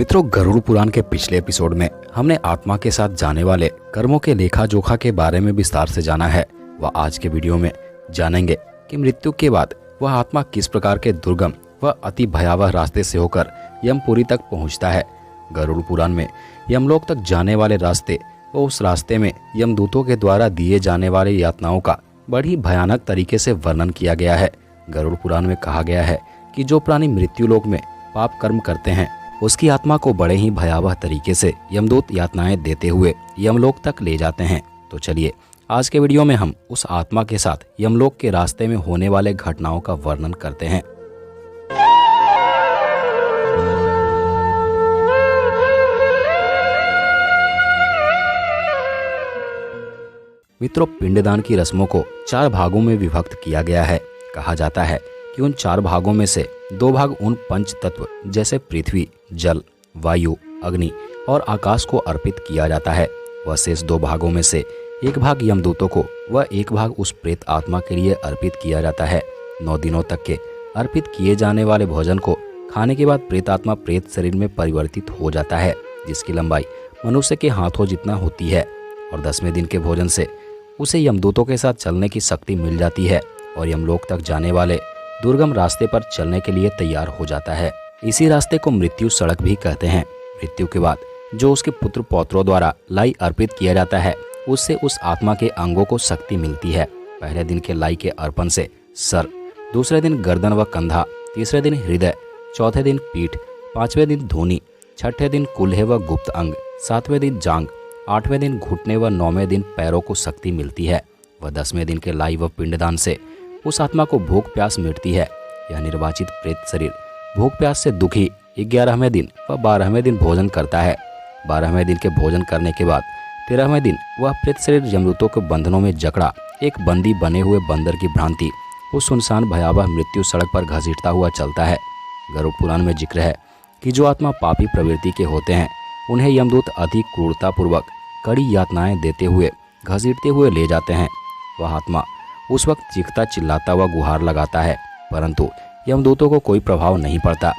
मित्रों, गरुड़ पुराण के पिछले एपिसोड में हमने आत्मा के साथ जाने वाले कर्मों के लेखा जोखा के बारे में विस्तार से जाना है। वह आज के वीडियो में जानेंगे कि मृत्यु के बाद वह आत्मा किस प्रकार के दुर्गम व अति भयावह रास्ते से होकर यमपुरी तक पहुंचता है। गरुड़ पुराण में यमलोक तक जाने वाले रास्ते व उस रास्ते में यमदूतों के द्वारा दिए जाने वाले यातनाओं का बड़ी भयानक तरीके से वर्णन किया गया है। गरुड़ पुराण में कहा गया है कि जो प्राणी मृत्यु लोक में पाप कर्म करते हैं उसकी आत्मा को बड़े ही भयावह तरीके से यमदूत यातनाएं देते हुए यमलोक तक ले जाते हैं। तो चलिए आज के वीडियो में हम उस आत्मा के साथ यमलोक के रास्ते में होने वाले घटनाओं का वर्णन करते हैं। मित्रों, पिंडदान की रस्मों को 4 भागों में विभक्त किया गया है। कहा जाता है कि उन 4 भागों में से 2 भाग उन पंच तत्व जैसे पृथ्वी, जल, वायु, अग्नि और आकाश को अर्पित किया जाता है। वह शेष 2 भागों में से 1 भाग यमदूतों को व 1 भाग उस प्रेत आत्मा के लिए अर्पित किया जाता है। 9 दिनों तक के अर्पित किए जाने वाले भोजन को खाने के बाद प्रेत आत्मा प्रेत शरीर में परिवर्तित हो जाता है, जिसकी लंबाई मनुष्य के हाथों जितना होती है। और 10वें दिन के भोजन से उसे यमदूतों के साथ चलने की शक्ति मिल जाती है और यमलोक तक जाने वाले दुर्गम रास्ते पर चलने के लिए तैयार हो जाता है। इसी रास्ते को मृत्यु सड़क भी कहते हैं। मृत्यु के बाद जो उसके पुत्र पौत्रों द्वारा लाई अर्पित किया जाता है उससे उस आत्मा के अंगों को शक्ति मिलती है। पहले दिन के लाई के अर्पण से सर, दूसरे दिन गर्दन व कंधा, तीसरे दिन हृदय, चौथे दिन पीठ, 5वें दिन धूनी, 6ठे दिन कुल्हे व गुप्त अंग, 7वें दिन जांग, 8वें दिन घुटने व 9वें दिन पैरों को शक्ति मिलती है। वह 10वें दिन के लाई व पिंडदान से उस आत्मा को भूख प्यास मिटती है। यह निर्वाचित प्रेत शरीर भूख प्यास से दुखी 11वें दिन व 12वें दिन भोजन करता है। 12वें दिन के भोजन करने के बाद 13वें दिन वह प्रेत शरीर यमदूतों के बंधनों में जकड़ा एक बंदी बने हुए बंदर की भ्रांति उस सुनसान भयावह मृत्यु सड़क पर घसीटता हुआ चलता है। गरुड़ पुराण में जिक्र है कि जो आत्मा पापी प्रवृत्ति के होते हैं उन्हें यमदूत अधिक क्रूरतापूर्वक कड़ी यातनाएं देते हुए घसीटते हुए ले जाते हैं। वह आत्मा उस वक्त चीखता चिल्लाता व गुहार लगाता है, परंतु यमदूतों को कोई प्रभाव नहीं पड़ता।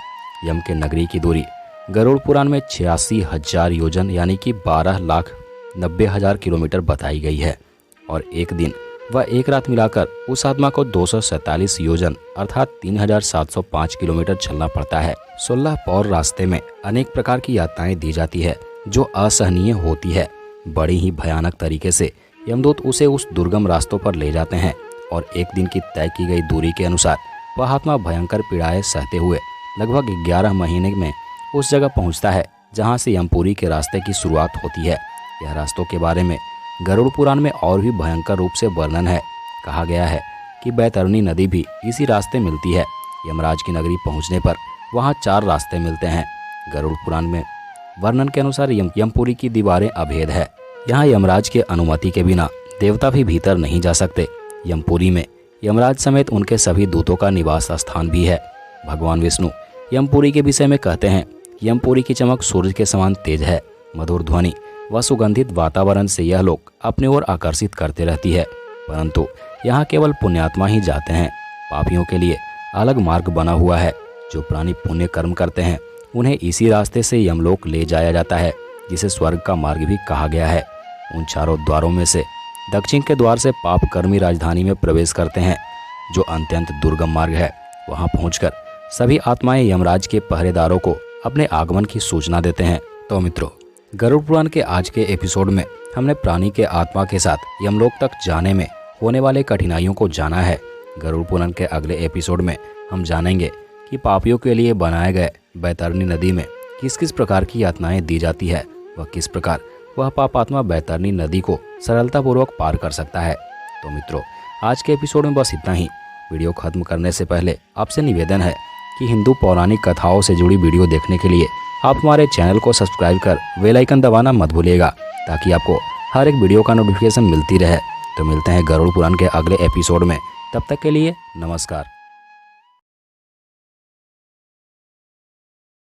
यम के नगरी की दूरी गरुड़ पुराण में 86,000 योजन यानी कि 12,90,000 किलोमीटर बताई गई है और एक दिन व एक रात मिलाकर उस आत्मा को 247 योजन अर्थात 3,705 किलोमीटर चलना पड़ता है। 16 पौर रास्ते में अनेक प्रकार की यातनाएं दी जाती है जो असहनीय होती है। बड़ी ही भयानक तरीके से यमदूत उसे उस दुर्गम रास्तों पर ले जाते हैं और एक दिन की तय की गई दूरी के अनुसार वह आत्मा भयंकर पीड़ाएं सहते हुए लगभग 11 महीने में उस जगह पहुंचता है जहां से यमपुरी के रास्ते की शुरुआत होती है। यह रास्तों के बारे में गरुड़ पुराण में और भी भयंकर रूप से वर्णन है। कहा गया है कि बैतरणी नदी भी इसी रास्ते मिलती है। यमराज की नगरी पहुँचने पर वहाँ 4 रास्ते मिलते हैं। गरुड़ पुराण में वर्णन के अनुसार यमपुरी की दीवारें अभेद है। यहाँ यमराज के अनुमति के बिना देवता भी भीतर नहीं जा सकते। यमपुरी में यमराज समेत उनके सभी दूतों का निवास स्थान भी है। भगवान विष्णु यमपुरी के विषय में कहते हैं, यमपुरी की चमक सूर्य के समान तेज है। मधुर ध्वनि व सुगंधित वातावरण से यह लोग अपने ओर आकर्षित करते रहती है, परंतु यहाँ केवल पुण्यात्मा ही जाते हैं। पापियों के लिए अलग मार्ग बना हुआ है। जो प्राणी पुण्य कर्म करते हैं उन्हें इसी रास्ते से यमलोक ले जाया जाता है, जिसे स्वर्ग का मार्ग भी कहा गया है। उन 4 द्वारों में से दक्षिण के द्वार से पाप कर्मी राजधानी में प्रवेश करते हैं, जो अत्यंत दुर्गम मार्ग है। वहां पहुंचकर सभी आत्माएं यमराज के पहरेदारों को अपने आगमन की सूचना देते हैं। तो मित्रों, गरुड़ पुराण के आज के एपिसोड में हमने प्राणी के आत्मा के साथ यमलोक तक जाने में होने वाले कठिनाइयों को जाना है। गरुड़ पुराण के अगले एपिसोड में हम जानेंगे कि पापियों के लिए बनाए गए बैतरणी नदी में किस किस प्रकार की यातनाएं दी जाती है व किस प्रकार वह पापात्मा बैतरणी नदी को सरलतापूर्वक पार कर सकता है। तो मित्रों, आज के एपिसोड में बस इतना ही। वीडियो खत्म करने से पहले आपसे निवेदन है कि हिंदू पौराणिक कथाओं से जुड़ी वीडियो देखने के लिए आप हमारे चैनल को सब्सक्राइब कर बेल आइकन दबाना मत भूलिएगा, ताकि आपको हर एक वीडियो का नोटिफिकेशन मिलती रहे। तो मिलते हैं गरुड़ पुराण के अगले एपिसोड में। तब तक के लिए नमस्कार।